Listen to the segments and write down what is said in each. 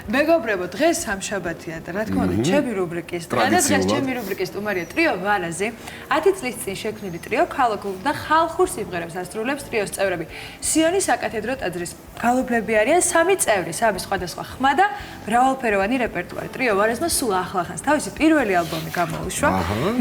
მეგობრებო, დღეს სამშაბათია და რა თქმა უნდა, ჩემი რუბრიკის დღე და დღეს ჩემი რუბრიკის სტუმარია ტრიო ვარაზი. 10 წლის წინ შექმნილი ტრიო ქალოგულ და ხალხურ სიმღერებს ასრულებს ტრიოს წევრები. სიონი საკათედრო ტაძრის გალობლები არიან 3 წევრი, სამი სხვადასხვა ხმა და მრავალფეროვანი რეპერტუარი. ტრიო ვარაზმა სულ ახლახანს თავისი პირველი ალბომი გამოუშვა.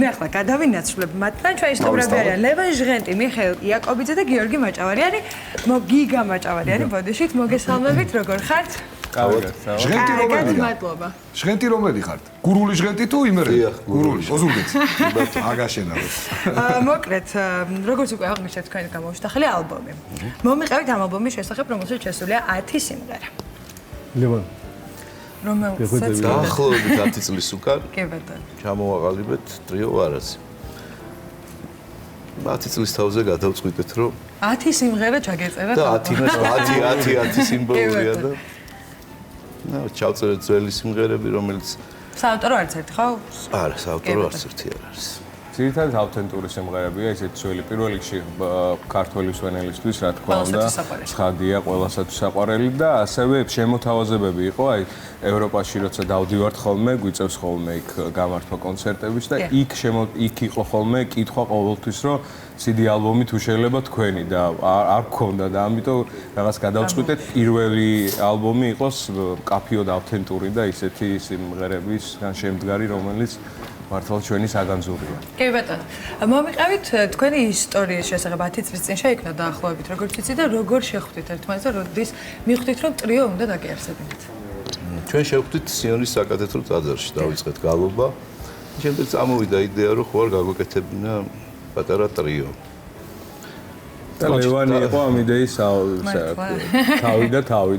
მე ახლა გადავინაცვლებ მათთან ჩვენი სტუმრები არიან ლევან ჟღენტი, მიხეილ იაკობიძე და გიორგი მაჭავარიანი. გიგა მაჭავარიანი, ბოდიშით მოგესალმებით, როგორ ხართ? ჟღენტი რომელი? მადლობა. ჟღენტი რომელი ხართ? გურული ჟღენტი თუ იმერე? გურული. ოზურგეთს. აგაშენავთ. მოკლედ, როგორც უკვე აღნიშნეთ, თქვენი გამოუშთახელი ალბომი. მომიყევით ამ ალბომის შესახებ, რომელშიც შესულია 10 სიმღერა. ლევან. რომელსაც დაახლოებით 10 წლის უკან კი ბატონო. ჩამოვაყალიბეთ ტრიო ვარაზი. 10 წლის თავზე გადავწყვიტეთ, რომ 10 სიმღერა ჩაგეწერა და 10 სიმბოლოა და ჩავწერეთ ძველი სიმღერები, რომელიც საავტორო არც ერთი ხო? არა, საავტორო არც ერთი არ არის. ძირითადად ავთენტური სიმღერებია, ესეც ძველი პირველ რიგში ქართველი სვენელისთვის, რა თქმა უნდა, ცხადია, ყველასათვის საყვარელი და ასევე შემოთავაზებები იყო, აი ევროპაში როცა დავდივართ ხოლმე, გვიწევს ხოლმე იქ გამართვა კონცერტების და იქ იყო ხოლმე კითხვა ყოველთვის, რომ CD ალბომი თუ შეიძლება თქვენი და არ გქონდა და ამიტომ რაღაც გადავწყვიტეთ პირველი ალბომი იყოს კაფიოდ ავთენტური და ისეთი სიმღერებისგან შემდგარი, რომელიც მართლა ჩვენი საგანძურია. კი ბატონო. მომიყევით თქვენი ისტორიის შესახებ 10 წლის წინ შეიქმნა დაახლოებით როგორც იცი და როგორ შეხვდით ერთმანეთს და როდის მიხვდით რომ ტრიო უნდა დაგიარსებინათ? ჩვენ შევხვდით სიონის საკათედრო ტაძარში, დავიწყეთ გალობა. შემდეგ წამოვიდა იდეა, რომ ხო არ გაგვეკეთებინა პატარა ტრიო. და ლევანი იყო ამ idei-ის თავი და თავი,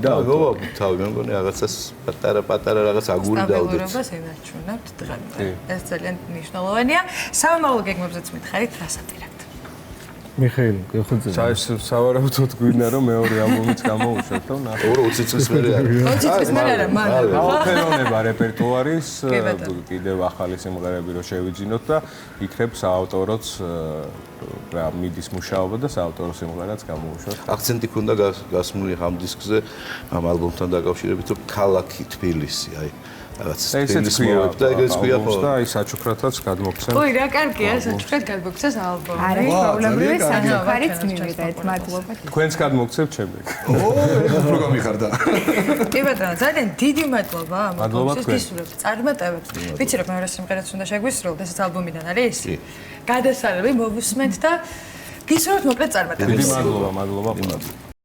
მე მგონი რაღაცას პატარა რაღაც აგური დავდეთ. სტაბილურობას ინარჩუნებთ დღემდე. ეს ძალიან მნიშვნელოვანია. სამომავლო გეგმებზეც მითხარით, რას აპირებთ? მიხეილ, გეხოძე. სავარაუდოდ გვინდა რომ მეორე ალბომიც გამოუშვათ, ხო? 20 წლის მერე არა. 20 წლის მერე არა, მაგრამ მრავალფეროვნება რეპერტუარის კიდევ ახალი სიმღერები რო შევიძინოთ და იქნებ საავტოროც რა მიდის მუშაობა და საავტორო სიმღერაც გამოუშვათ. აქცენტი ქონდა გასმული ამ დისკზე, ამ ალბომთან დაკავშირებით, რომ ქალაქი თბილისი, აი რაღაც თბილისის მოვებ და ეგეც ქვია ხო და აი საჩუქრათაც გადმოგცემ. ой, რა კარგია, საჩუქრად გადმოგცეს ალბომი. არა, პრობლემები საჩუქრით მივიღეთ, მადლობა. თქვენს გადმოგცემ ჩემი. უფრო გამიხარდა. კი ბატონო, ძალიან დიდი მადლობა ამ მადლობა ალბომის გისურვებთ, წარმატებებს. ვიცი რომ მეორე სიმღერაც უნდა შეგვისრულოთ, ესეც ალბომიდან არის? კი. გადასარევი მოვუსმენთ და გისურვებთ მოკლედ წარმატებებს. დიდი მადლობა.